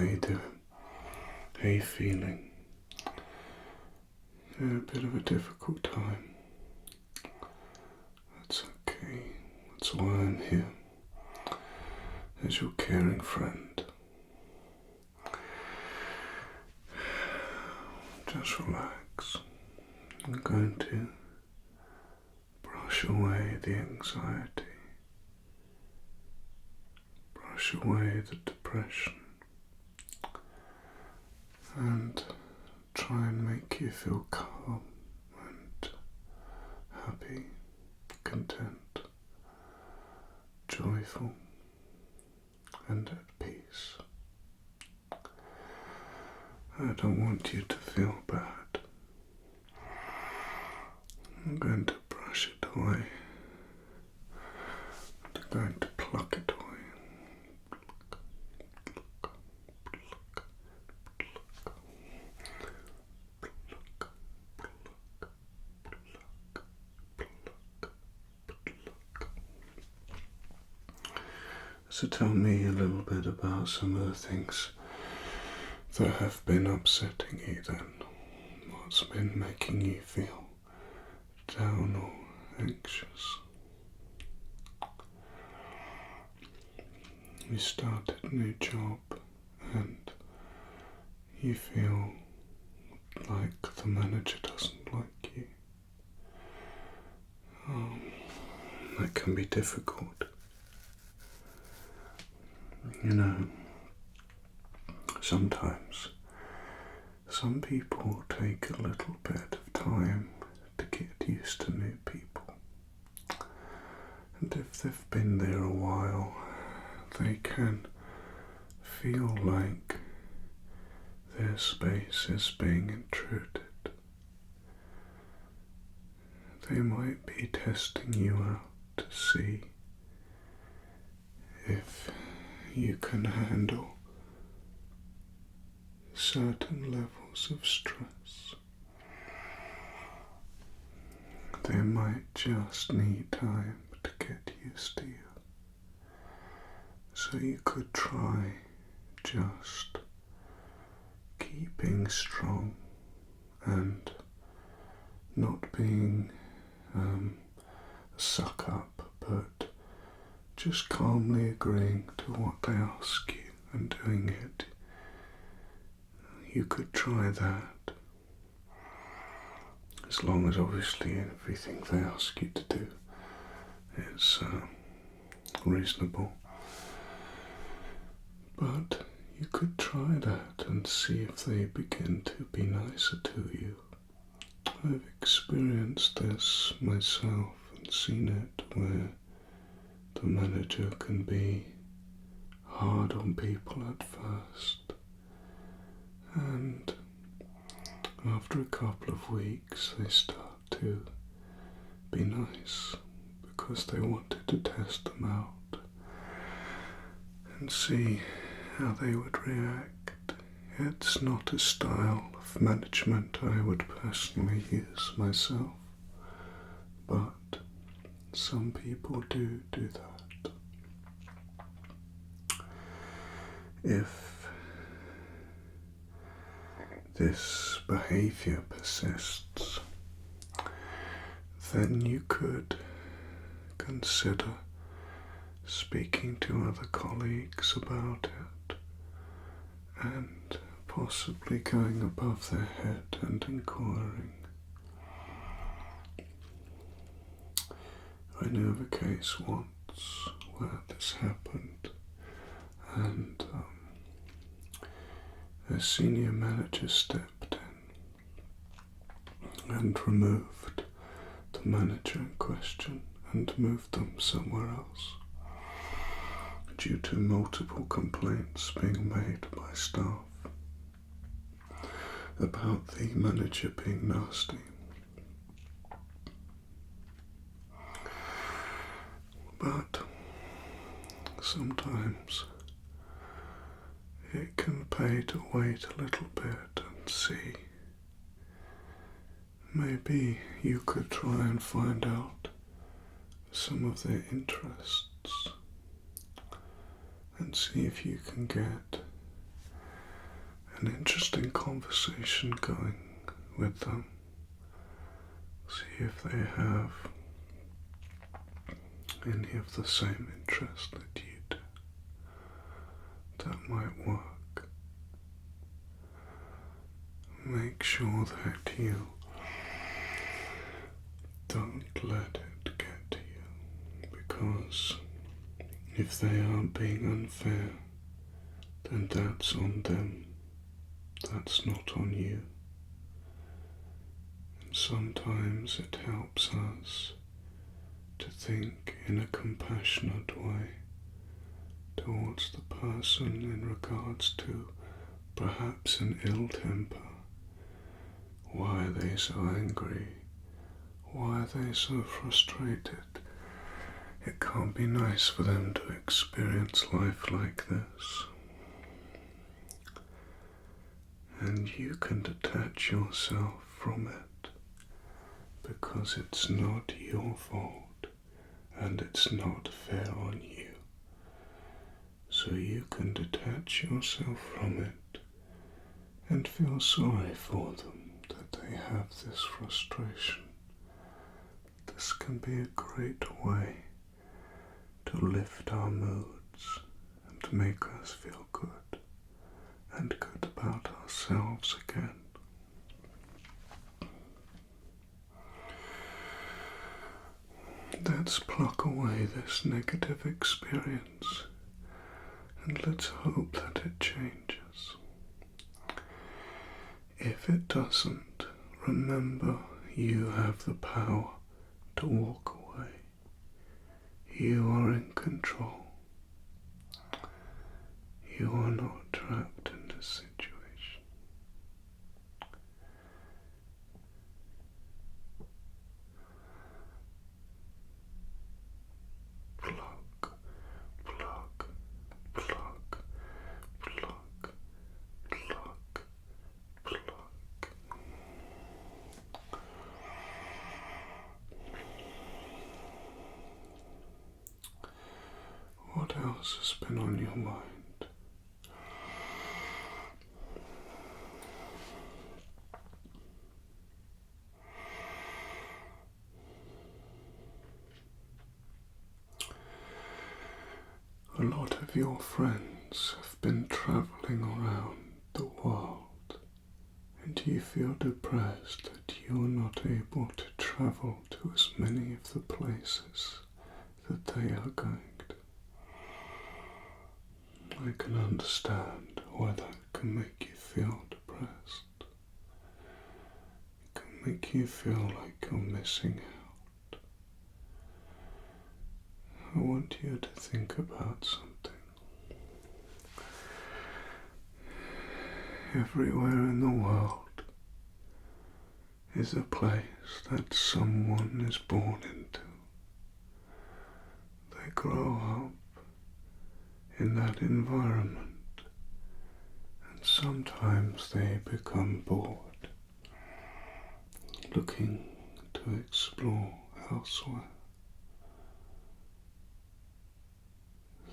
How you doing? How you feeling? A bit of a difficult time. That's okay. That's why I'm here. As your caring friend. Just relax. I'm going to brush away the anxiety. Brush away the depression. And try and make you feel calm and happy, content, joyful, and at peace. I don't want you to feel bad. I'm going to brush it away. I'm going to pluck it away. So tell me a little bit about some of the things that have been upsetting you then. What's been making you feel down or anxious? You started a new job and you feel like the manager doesn't like you. That can be difficult. You know, sometimes some people take a little bit of time to get used to new people. And if they've been there a while, they can feel like their space is being intruded. They might be testing you out to see if you can handle certain levels of stress. They might just need time to get used to you. So you could try just keeping strong and not being a suck up, but just calmly agreeing to what they ask you and doing it. You could try that, as long as obviously everything they ask you to do is reasonable. But you could try that and see if they begin to be nicer to you. I've experienced this myself and seen it where the manager can be hard on people at first, and after a couple of weeks they start to be nice because they wanted to test them out and see how they would react. It's not a style of management I would personally use myself, but some people do that. If this behavior persists, then you could consider speaking to other colleagues about it and possibly going above their head and inquiring. I knew of a case once where this happened, and a senior manager stepped in and removed the manager in question and moved them somewhere else due to multiple complaints being made by staff about the manager being nasty. But sometimes it can pay to wait a little bit and see. Maybe you could try and find out some of their interests and see if you can get an interesting conversation going with them. See if they have any of the same interests that you do. That might work. Make sure that you don't let it get to you, because if they are being unfair, then that's on them. That's not on you. And sometimes it helps us to think in a compassionate way towards the person in regards to perhaps an ill temper. Why are they so angry? Why are they so frustrated? It can't be nice for them to experience life like this. And you can detach yourself from it, because it's not your fault and it's not fair on you. So you can detach yourself from it and feel sorry for them that they have this frustration. This can be a great way to lift our moods and make us feel good and good about ourselves again. Let's pluck away this negative experience and let's hope that it changes. If it doesn't, remember you have the power to walk away. You are in control. You are not trapped in this situation. Pluck, pluck, pluck, pluck, pluck, pluck. What else has been on your mind? A lot of your friends have been travelling around the world, and you feel depressed that you are not able to travel to as many of the places that they are going to. I can understand why that can make you feel depressed. It can make you feel like you're missing out. I want you to think about something. Everywhere in the world is a place that someone is born into. They grow up in that environment, and sometimes they become bored, looking to explore elsewhere.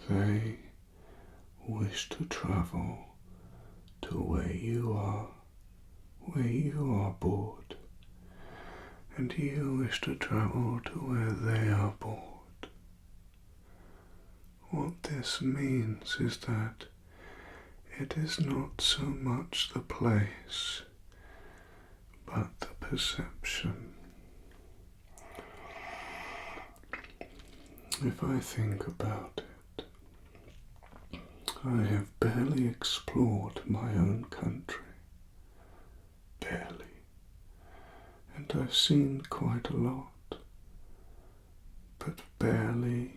They wish to travel to where you are bored, and you wish to travel to where they are bored. What this means is that it is not so much the place, but the perception. If I think about it, I have barely explored my own country. Barely. And I've seen quite a lot, but barely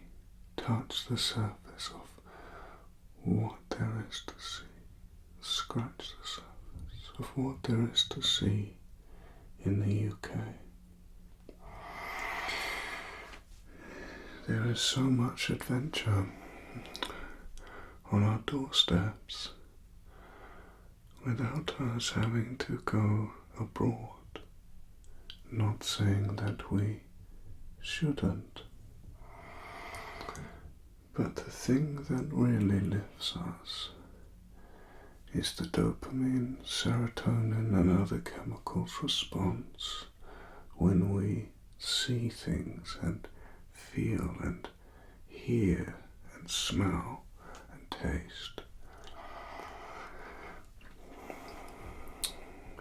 touched the surface of what there is to see. Scratch the surface of what there is to see in the UK. There is so much adventure on our doorsteps without us having to go abroad. Not saying that we shouldn't, but the thing that really lifts us is the dopamine, serotonin and other chemicals response when we see things and feel and hear and smell and taste.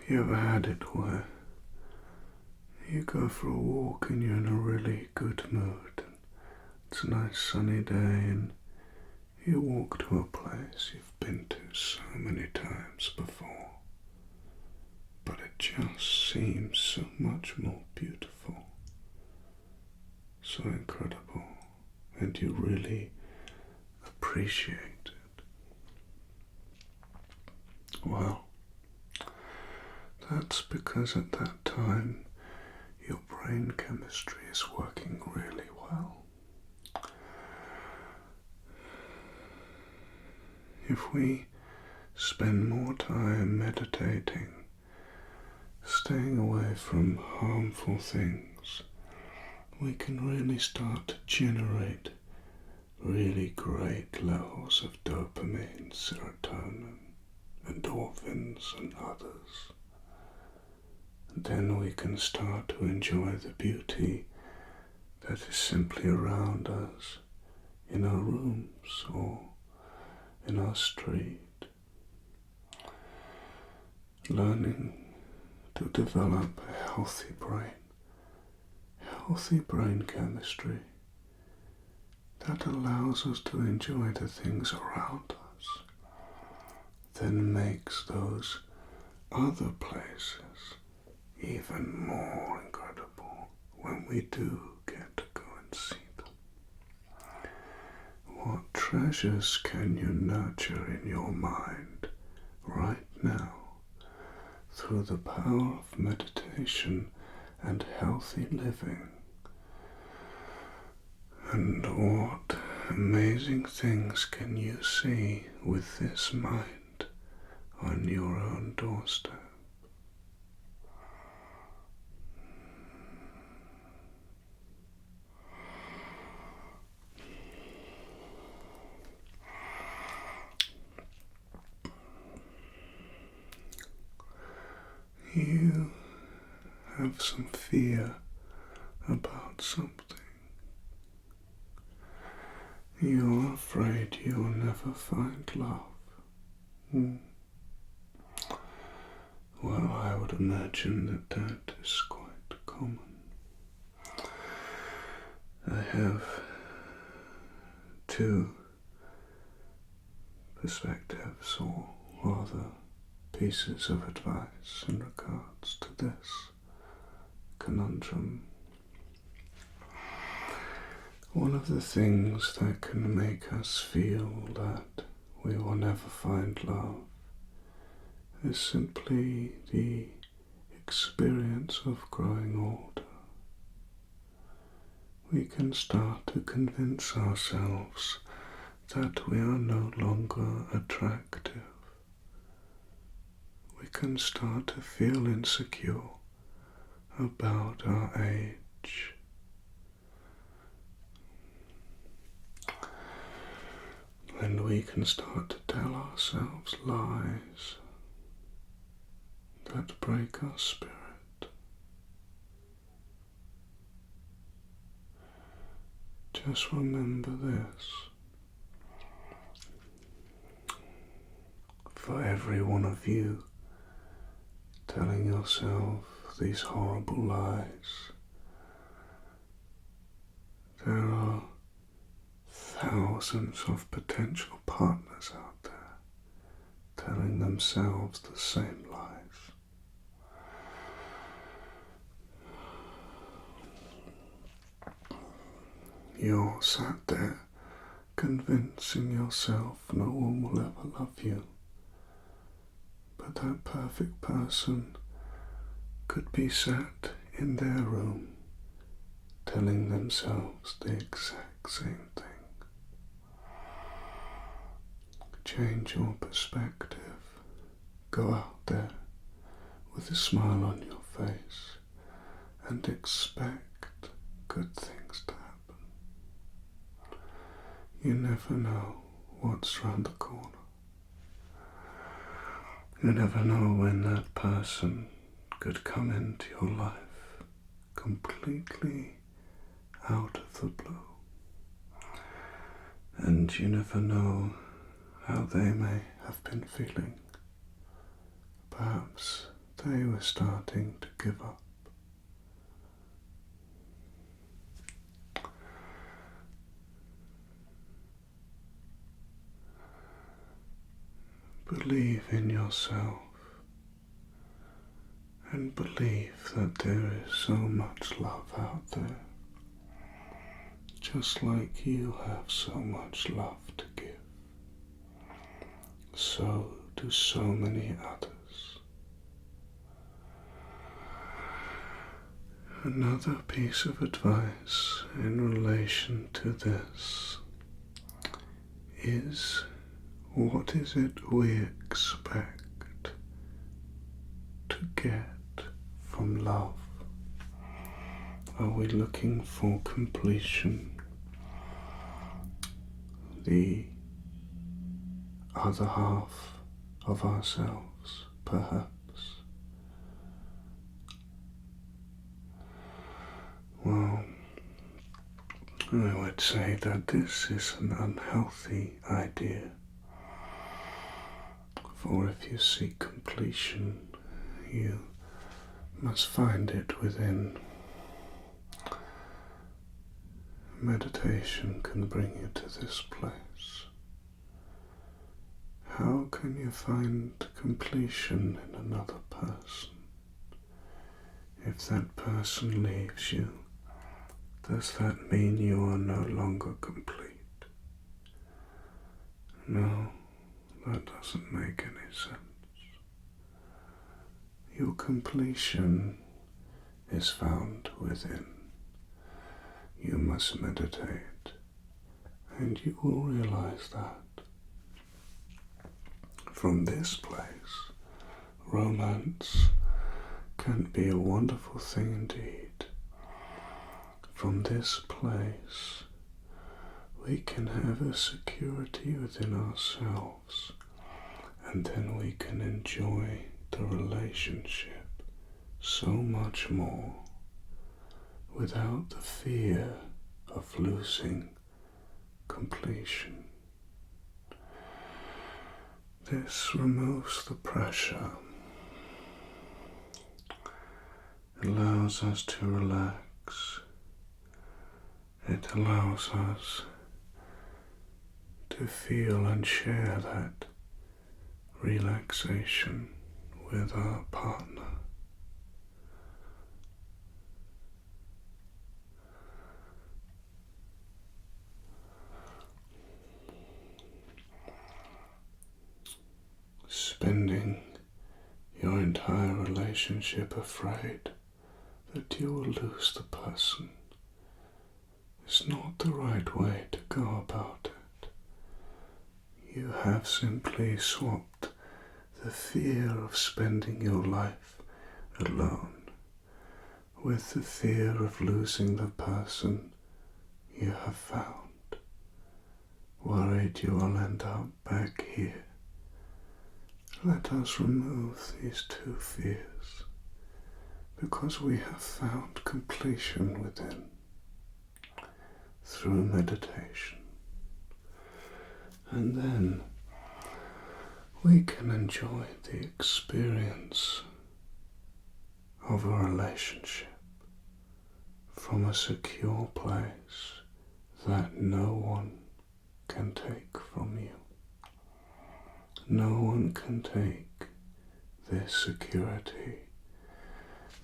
You ever had it where you go for a walk and you're in a really good mood, and it's a nice sunny day, and you walk to a place you've been to so many times before, but it just seems so much more beautiful, so incredible, and you really appreciate it. Well, that's because at that time your brain chemistry is working really well. If we spend more time meditating, staying away from harmful things, we can really start to generate really great levels of dopamine, serotonin, endorphins and others. And then we can start to enjoy the beauty that is simply around us, in our rooms or in our street. Learning to develop a healthy brain chemistry that allows us to enjoy the things around us, then makes those other places even more incredible when we do get to go and see them. What treasures can you nurture in your mind right now through the power of meditation and healthy living? And what amazing things can you see with this mind on your own doorstep? You have some fear about something. You're afraid you'll never find love. Well, I would imagine that is quite common. I have two perspectives, or rather pieces of advice in regards to this conundrum. One of the things that can make us feel that we will never find love is simply the experience of growing older. We can start to convince ourselves that we are no longer attractive. We can start to feel insecure about our age. And we can start to tell ourselves lies that break our spirit. Just remember this. For every one of you telling yourself these horrible lies, there are thousands of potential partners out there telling themselves the same lies. You're sat there convincing yourself no one will ever love you, but that perfect person could be sat in their room telling themselves the exact same thing. Change your perspective. Go out there with a smile on your face and expect good things to happen. You never know what's round the corner. You never know when that person could come into your life completely out of the blue. And you never know how they may have been feeling. Perhaps they were starting to give up. Believe in yourself and believe that there is so much love out there, just like you have so much love to give. So do so many others. Another piece of advice in relation to this is, what is it we expect to get from love? Are we looking for completion? The other half of ourselves, perhaps? Well, I would say that this is an unhealthy idea. For if you seek completion, you must find it within. Meditation can bring you to this place. How can you find completion in another person? If that person leaves you, does that mean you are no longer complete? No, that doesn't make any sense. Your completion is found within. You must meditate, and you will realize that. From this place, romance can be a wonderful thing indeed. From this place, we can have a security within ourselves, and then we can enjoy the relationship so much more without the fear of losing completion. This removes the pressure, allows us to relax. It allows us to feel and share that relaxation with our partner. Spending your entire relationship afraid that you will lose the person is not the right way to go about it. You have simply swapped the fear of spending your life alone with the fear of losing the person you have found, worried you will end up back here. Let us remove these two fears, because we have found completion within through meditation. And then we can enjoy the experience of a relationship from a secure place that no one can take from you. No one can take this security,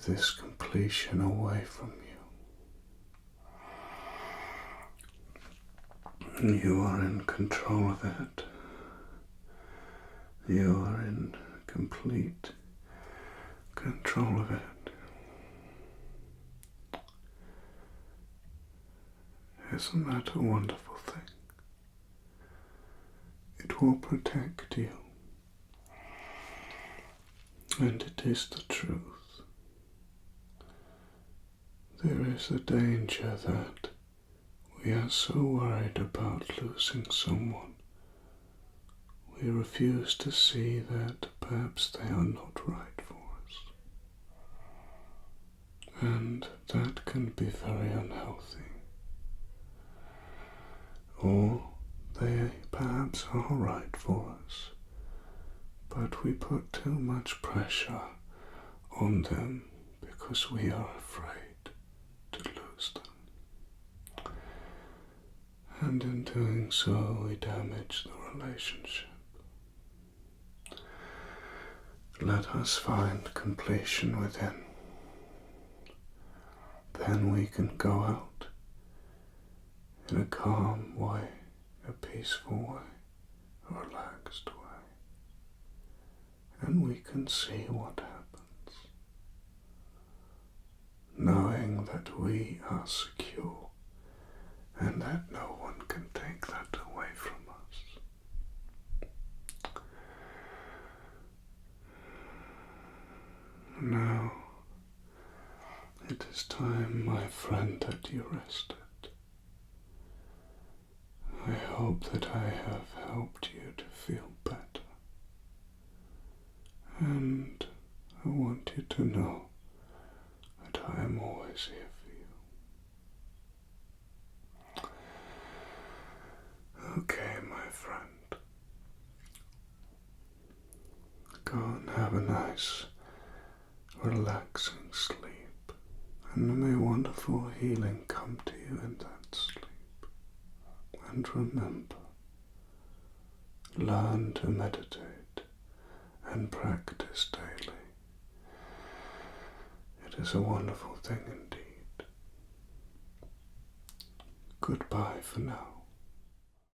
this completion away from you. You are in control of it. You are in complete control of it. Isn't that a wonderful thing? It will protect you. And it is the truth. There is a danger that we are so worried about losing someone, we refuse to see that the perhaps they are not right for us. And that can be very unhealthy. Or they perhaps are right for us, but we put too much pressure on them because we are afraid to lose them. And in doing so, we damage the relationship. Let us find completion within. Then we can go out in a calm way, a peaceful way, a relaxed way, and we can see what happens, knowing that we are secure and that no one can take that away from us. Now, it is time, my friend, that you rested. I hope that I have helped you to feel better. And I want you to know that I am always here for you. Okay, my friend. Go and have a nice, relaxing sleep. And may wonderful healing come to you in that sleep. And remember, learn to meditate and practice daily. It is a wonderful thing indeed. Goodbye for now.